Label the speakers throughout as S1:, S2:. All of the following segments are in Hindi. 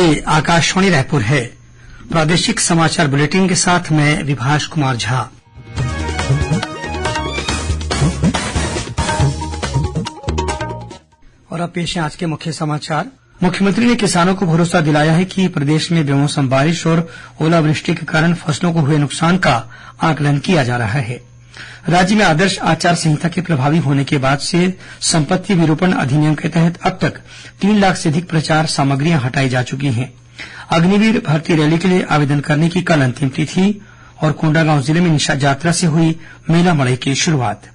S1: ये आकाशवाणी रायपुर है। प्रादेशिक समाचार बुलेटिन के साथ मैं विभाष कुमार झा। और अब पेश है आज के मुख्य समाचार। मुख्यमंत्री ने किसानों को भरोसा दिलाया है कि प्रदेश में बेमौसम बारिश और ओलावृष्टि के कारण फसलों को हुए नुकसान का आकलन किया जा रहा है। राज्य में आदर्श आचार संहिता के प्रभावी होने के बाद से संपत्ति विरूपण अधिनियम के तहत अब तक 3 लाख से अधिक प्रचार सामग्रियां हटाई जा चुकी हैं। अग्निवीर भर्ती रैली के लिए आवेदन करने की कल अंतिम तिथि थी और कोंडागांव जिले में निशा यात्रा से हुई मेला मड़ई की शुरुआत।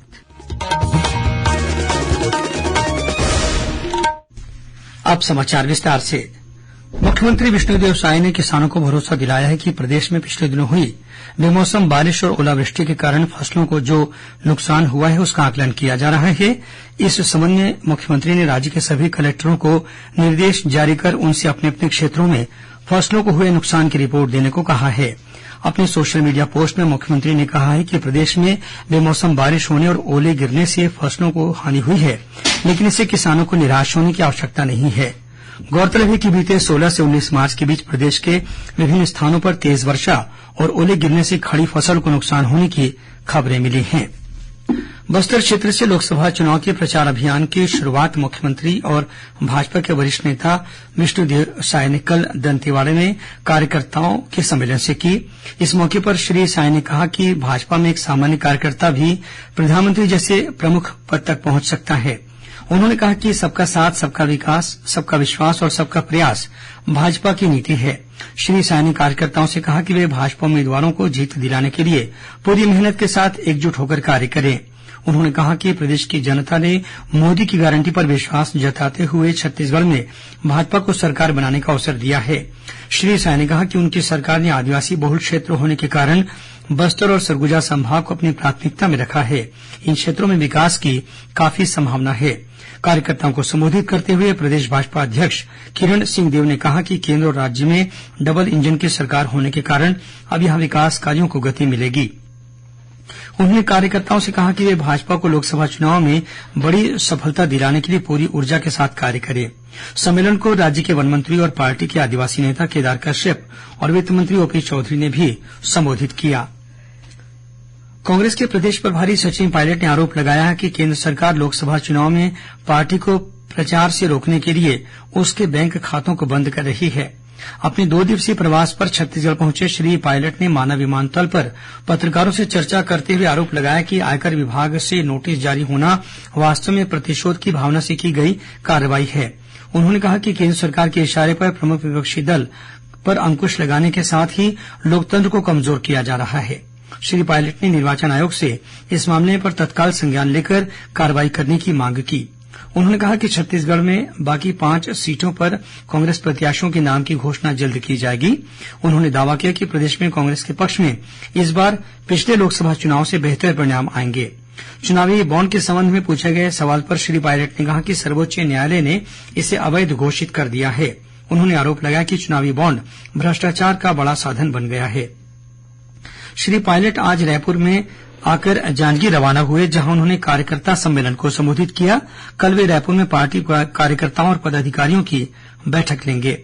S1: अब समाचार विस्तार से। मुख्यमंत्री विष्णुदेव साय ने किसानों को भरोसा दिलाया है कि प्रदेश में पिछले दिनों हुई बेमौसम बारिश और ओलावृष्टि के कारण फसलों को जो नुकसान हुआ है उसका आकलन किया जा रहा है। इस संबंध में मुख्यमंत्री ने राज्य के सभी कलेक्टरों को निर्देश जारी कर उनसे अपने अपने क्षेत्रों में फसलों को हुए नुकसान की रिपोर्ट देने को कहा है। अपने सोशल मीडिया पोस्ट में मुख्यमंत्री ने कहा है कि प्रदेश में बेमौसम बारिश होने और ओले गिरने से फसलों को हानि हुई है, लेकिन इससे किसानों को निराश होने की आवश्यकता नहीं है। गौरतलब है कि बीते 16 से 19 मार्च के बीच प्रदेश के विभिन्न स्थानों पर तेज वर्षा और ओले गिरने से खड़ी फसल को नुकसान होने की खबरें मिली हैं। बस्तर क्षेत्र से लोकसभा चुनाव के प्रचार अभियान की शुरुआत मुख्यमंत्री और भाजपा के वरिष्ठ नेता विष्णुदेव साय ने कल दंतेवाड़ा में कार्यकर्ताओं के सम्मेलन से की। इस मौके पर श्री साय ने कहा कि भाजपा में एक सामान्य कार्यकर्ता भी प्रधानमंत्री जैसे प्रमुख पद तक पहुंच सकता है। उन्होंने कहा कि सबका साथ, सबका विकास, सबका विश्वास और सबका प्रयास भाजपा की नीति है। श्री साय ने कार्यकर्ताओं से कहा कि वे भाजपा उम्मीदवारों को जीत दिलाने के लिए पूरी मेहनत के साथ एकजुट होकर कार्य करें। उन्होंने कहा कि प्रदेश की जनता ने मोदी की गारंटी पर विश्वास जताते हुए छत्तीसगढ़ में भाजपा को सरकार बनाने का अवसर दिया है। श्री साय ने कहा कि उनकी सरकार ने आदिवासी बहुल क्षेत्र होने के कारण बस्तर और सरगुजा संभाग को अपनी प्राथमिकता में रखा है। इन क्षेत्रों में विकास की काफी संभावना है। कार्यकर्ताओं को संबोधित करते हुए प्रदेश भाजपा अध्यक्ष किरण सिंहदेव ने कहा कि केंद्र और राज्य में डबल इंजन की सरकार होने के कारण अब यहां विकास कार्यों को गति मिलेगी। उन्होंने कार्यकर्ताओं से कहा कि वे भाजपा को लोकसभा चुनाव में बड़ी सफलता दिलाने के लिए पूरी ऊर्जा के साथ कार्य करें। सम्मेलन को राज्य के वन मंत्री और पार्टी के आदिवासी नेता केदार कश्यप और वित्त मंत्री ओपी चौधरी ने भी संबोधित किया। कांग्रेस के प्रदेश प्रभारी सचिन पायलट ने आरोप लगाया है कि केंद्र सरकार लोकसभा चुनाव में पार्टी को प्रचार से रोकने के लिए उसके बैंक खातों को बंद कर रही है। अपने 2 दिवसीय प्रवास पर छत्तीसगढ़ पहुंचे श्री पायलट ने माना विमानतल पर पत्रकारों से चर्चा करते हुए आरोप लगाया कि आयकर विभाग से नोटिस जारी होना वास्तव में प्रतिशोध की भावना से की गई कार्रवाई है। उन्होंने कहा कि केंद्र सरकार के इशारे पर प्रमुख विपक्षी दल पर अंकुश लगाने के साथ ही लोकतंत्र को कमजोर किया जा रहा है। श्री पायलट ने निर्वाचन आयोग से इस मामले पर तत्काल संज्ञान लेकर कार्रवाई करने की मांग की। उन्होंने कहा कि छत्तीसगढ़ में बाकी 5 सीटों पर कांग्रेस प्रत्याशियों के नाम की घोषणा जल्द की जाएगी। उन्होंने दावा किया कि प्रदेश में कांग्रेस के पक्ष में इस बार पिछले लोकसभा चुनाव से बेहतर परिणाम आएंगे। चुनावी बॉन्ड के संबंध में पूछे गए सवाल पर श्री पायलट ने कहा कि सर्वोच्च न्यायालय ने इसे अवैध घोषित कर दिया है। उन्होंने आरोप लगाया कि चुनावी बॉन्ड भ्रष्टाचार का बड़ा साधन बन गया है। श्री पायलट आज रायपुर में आकर जांजगीर रवाना हुए, जहां उन्होंने कार्यकर्ता सम्मेलन को संबोधित किया। कल वे रायपुर में पार्टी कार्यकर्ताओं और पदाधिकारियों की बैठक लेंगे।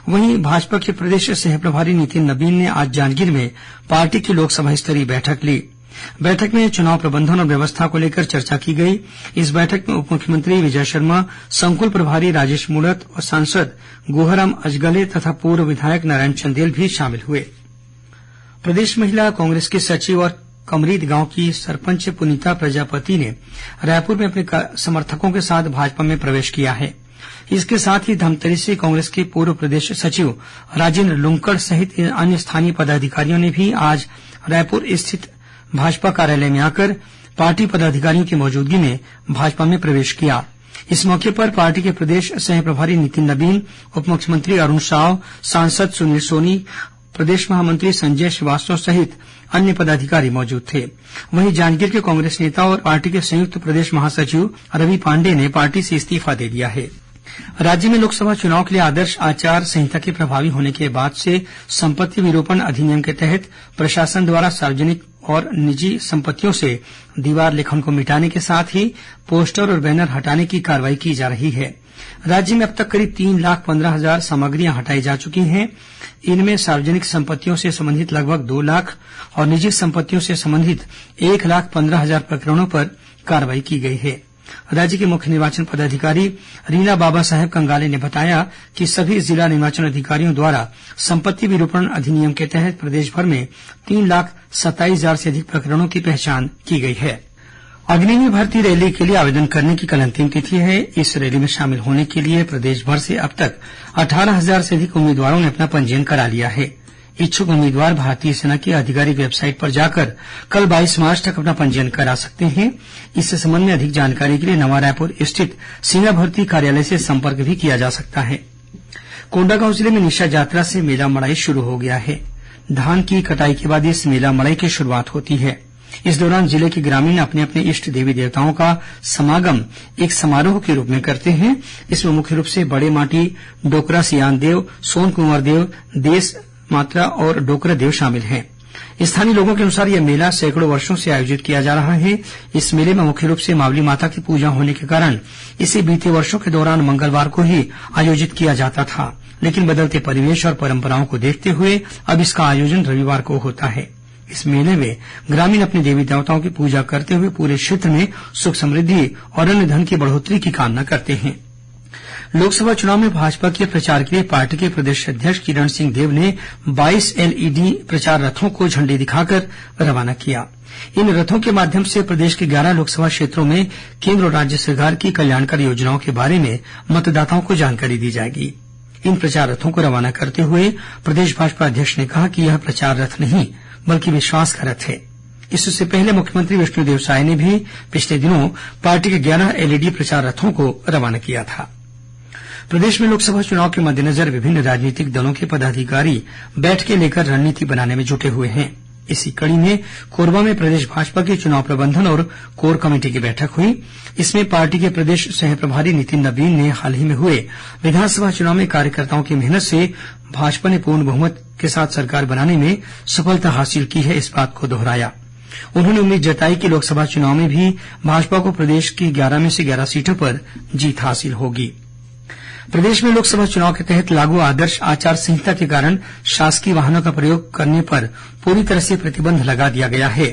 S1: वहीं भाजपा के प्रदेश सह प्रभारी नितिन नबीन ने आज जांजगीर में पार्टी की लोकसभा स्तरीय बैठक ली। बैठक में चुनाव प्रबंधन और व्यवस्था को लेकर चर्चा की गई। इस बैठक में उप मुख्यमंत्री विजय शर्मा, संकुल प्रभारी राजेश मूणत और सांसद गुहाराम अजगले तथा पूर्व विधायक नारायण चंदेल भी शामिल हुए। प्रदेश महिला कांग्रेस की सचिव और कमरीद गांव की सरपंच पुनीता प्रजापति ने रायपुर में अपने समर्थकों के साथ भाजपा में प्रवेश किया है। इसके साथ ही धमतरी से कांग्रेस के पूर्व प्रदेश सचिव राजेंद्र लुंकड़ सहित अन्य स्थानीय पदाधिकारियों ने भी आज रायपुर स्थित भाजपा कार्यालय में आकर पार्टी पदाधिकारियों की मौजूदगी में भाजपा में प्रवेश किया। इस मौके पर पार्टी के प्रदेश सह प्रभारी नितिन नबीन, उप मुख्यमंत्री अरुण साव, सांसद सुनील सोनी, प्रदेश महामंत्री संजय श्रीवास्तव सहित अन्य पदाधिकारी मौजूद थे। वहीं जांजगीर के कांग्रेस नेता और पार्टी के संयुक्त प्रदेश महासचिव रवि पांडेय ने पार्टी से इस्तीफा दे दिया है। राज्य में लोकसभा चुनाव के लिए आदर्श आचार संहिता के प्रभावी होने के बाद से संपत्ति विरूपण अधिनियम के तहत प्रशासन द्वारा सार्वजनिक और निजी संपत्तियों से दीवार लेखन को मिटाने के साथ ही पोस्टर और बैनर हटाने की कार्रवाई की जा रही है। राज्य में अब तक करीब 3,15,000 सामग्रियां हटाई जा चुकी हैं। इनमें सार्वजनिक संपत्तियों से संबंधित लगभग 2 लाख और निजी संपत्तियों से संबंधित 1,15,000 प्रकरणों पर कार्रवाई की गई है। राज्य के मुख्य निर्वाचन पदाधिकारी रीना बाबा साहेब कंगाले ने बताया कि सभी जिला निर्वाचन अधिकारियों द्वारा संपत्ति विरूपण अधिनियम के तहत प्रदेश भर में 3,27,000 से अधिक प्रकरणों की पहचान की गई है। अग्निवीर भर्ती रैली के लिए आवेदन करने की कल अंतिम तिथि है। इस रैली में शामिल होने के लिए प्रदेश भर से अब तक 18,000 से अधिक उम्मीदवारों ने अपना पंजीयन करा लिया है। इच्छुक उम्मीदवार भारतीय सेना की आधिकारिक वेबसाइट पर जाकर कल 22 मार्च तक अपना पंजीयन करा सकते हैं। इस संबंध में अधिक जानकारी के लिए नवा रायपुर स्थित सेना भर्ती कार्यालय से संपर्क भी किया जा सकता है। कोंडागांव जिले में निशा यात्रा से मेला मड़ई शुरू हो गया है। धान की कटाई के बाद इस मेला मड़ई की शुरूआत होती है। इस दौरान जिले के ग्रामीण अपने अपने इष्ट देवी देवताओं का समागम एक समारोह के रूप में करते हैं। इसमें मुख्य रूप से बड़े माटी, डोकरा सियान देव, सोन कुंवर देव, देश मात्रा और डोकरा देव शामिल हैं। स्थानीय लोगों के अनुसार यह मेला सैकड़ों वर्षों से आयोजित किया जा रहा है। इस मेले में मुख्य रूप से मावली माता की पूजा होने के कारण इसे बीते वर्षों के दौरान मंगलवार को ही आयोजित किया जाता था, लेकिन बदलते परिवेश और परंपराओं को देखते हुए अब इसका आयोजन रविवार को होता है। इस मेले में ग्रामीण अपने देवी देवताओं की पूजा करते हुए पूरे क्षेत्र में सुख समृद्धि और अन्न धन की बढ़ोत्तरी की कामना करते हैं। लोकसभा चुनाव में भाजपा के प्रचार के लिए पार्टी के प्रदेश अध्यक्ष किरण सिंह देव ने 22 एलईडी प्रचार रथों को झंडी दिखाकर रवाना किया। इन रथों के माध्यम से प्रदेश के 11 लोकसभा क्षेत्रों में केंद्र और राज्य सरकार की कल्याणकारी योजनाओं के बारे में मतदाताओं को जानकारी दी जाएगी। इन प्रचार रथों को रवाना करते हुए प्रदेश भाजपा अध्यक्ष ने कहा कि यह प्रचार रथ नहीं बल्कि विश्वास का रथ है। इससे पहले मुख्यमंत्री विष्णुदेव साय ने भी पिछले दिनों पार्टी के 11 एलईडी प्रचार रथों को रवाना किया था। प्रदेश में लोकसभा चुनाव के मद्देनजर विभिन्न राजनीतिक दलों के पदाधिकारी बैठकें लेकर रणनीति बनाने में जुटे हुए हैं। इसी कड़ी में कोरबा में प्रदेश भाजपा के चुनाव प्रबंधन और कोर कमेटी की बैठक हुई। इसमें पार्टी के प्रदेश सह प्रभारी नितिन नबीन ने हाल ही में हुए विधानसभा चुनाव में कार्यकर्ताओं की मेहनत से भाजपा ने पूर्ण बहुमत के साथ सरकार बनाने में सफलता हासिल की है, इस बात को दोहराया। उन्होंने उम्मीद जताई कि लोकसभा चुनाव में भी भाजपा को प्रदेश की 11 में से 11 सीटों पर जीत हासिल होगी। प्रदेश में लोकसभा चुनाव के तहत लागू आदर्श आचार संहिता के कारण शासकीय वाहनों का प्रयोग करने पर पूरी तरह से प्रतिबंध लगा दिया गया है।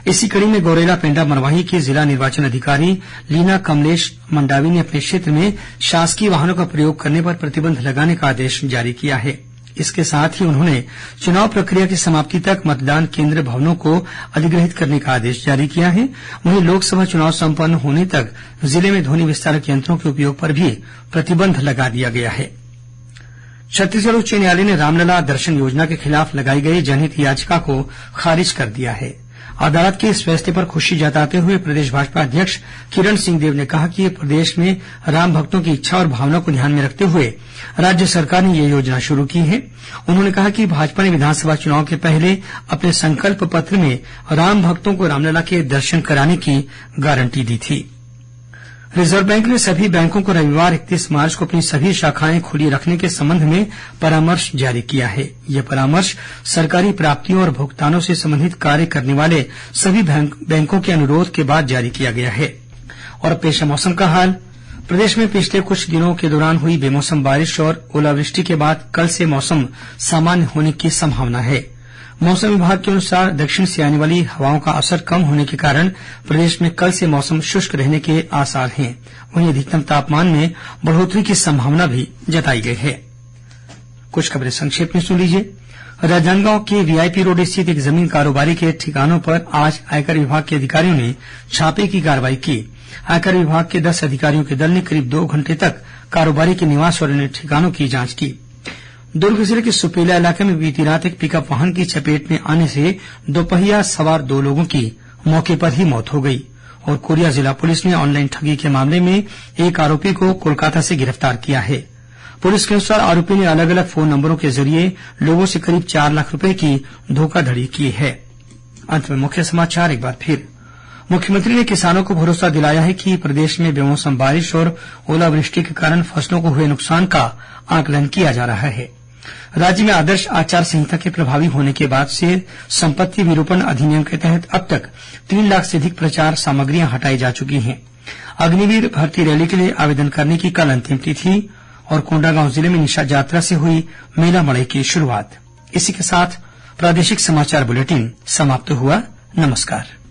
S1: इसी कड़ी में गौरेला पेंड्रा मरवाही की जिला निर्वाचन अधिकारी लीना कमलेश मंडावी ने अपने क्षेत्र में शासकीय वाहनों का प्रयोग करने पर प्रतिबंध लगाने का आदेश जारी किया है। इसके साथ ही उन्होंने चुनाव प्रक्रिया की समाप्ति तक मतदान केंद्र भवनों को अधिग्रहित करने का आदेश जारी किया है। वहीं लोकसभा चुनाव संपन्न होने तक जिले में ध्वनि विस्तारक यंत्रों के उपयोग पर भी प्रतिबंध लगा दिया गया है। छत्तीसगढ़ उच्च न्यायालय ने रामलला दर्शन योजना के खिलाफ लगाई गई जनहित याचिका को खारिज कर दिया है। अदालत के इस फैसले पर खुशी जताते हुए प्रदेश भाजपा अध्यक्ष किरण सिंहदेव ने कहा कि प्रदेश में राम भक्तों की इच्छा और भावना को ध्यान में रखते हुए राज्य सरकार ने यह योजना शुरू की है। उन्होंने कहा कि भाजपा ने विधानसभा चुनाव के पहले अपने संकल्प पत्र में राम भक्तों को रामलला के दर्शन कराने की गारंटी दी थी। रिजर्व बैंक ने सभी बैंकों को रविवार 31 मार्च को अपनी सभी शाखाएं खुली रखने के संबंध में परामर्श जारी किया है। यह परामर्श सरकारी प्राप्तियों और भुगतानों से संबंधित कार्य करने वाले सभी बैंकों के अनुरोध के बाद जारी किया गया है। और पेश है मौसम का हाल। प्रदेश में पिछले कुछ दिनों के दौरान हुई बेमौसम बारिश और ओलावृष्टि के बाद कल से मौसम सामान्य होने की संभावना है। मौसम विभाग के अनुसार दक्षिण से आने वाली हवाओं का असर कम होने के कारण प्रदेश में कल से मौसम शुष्क रहने के आसार हैं। वहीं अधिकतम तापमान में बढ़ोतरी की संभावना भी जताई गई है। कुछ खबरें संक्षेप में सुन लीजिए। राजनांदगांव के वीआईपी रोड स्थित एक जमीन कारोबारी के ठिकानों पर आज आयकर विभाग के अधिकारियों ने छापे की कार्रवाई की। आयकर विभाग के 10 अधिकारियों के दल ने करीब 2 घंटे तक कारोबारी के निवास और अन्य ठिकानों की जांच की। दुर्ग जिले के सुपेला इलाके में बीती रात एक पिकअप वाहन की चपेट में आने से दोपहिया सवार 2 लोगों की मौके पर ही मौत हो गई। और कोरिया जिला पुलिस ने ऑनलाइन ठगी के मामले में एक आरोपी को कोलकाता से गिरफ्तार किया है। पुलिस के अनुसार आरोपी ने अलग अलग फोन नंबरों के जरिए लोगों से करीब 4 लाख रुपए की धोखाधड़ी की है। अंत में मुख्य समाचार एक बार फिर। मुख्यमंत्री ने किसानों को भरोसा दिलाया है कि प्रदेश में बेमौसम बारिश और ओलावृष्टि के कारण फसलों को हुए नुकसान का आकलन किया जा रहा है। राज्य में आदर्श आचार संहिता के प्रभावी होने के बाद से संपत्ति विरूपण अधिनियम के तहत अब तक 3 लाख से अधिक प्रचार सामग्रियां हटाई जा चुकी हैं। अग्निवीर भर्ती रैली के लिए आवेदन करने की कल अंतिम तिथि और कोंडागांव जिले में निशा यात्रा से हुई मेला मड़ई की शुरुआत। इसी के साथ प्रादेशिक समाचार बुलेटिन समाप्त हुआ। नमस्कार।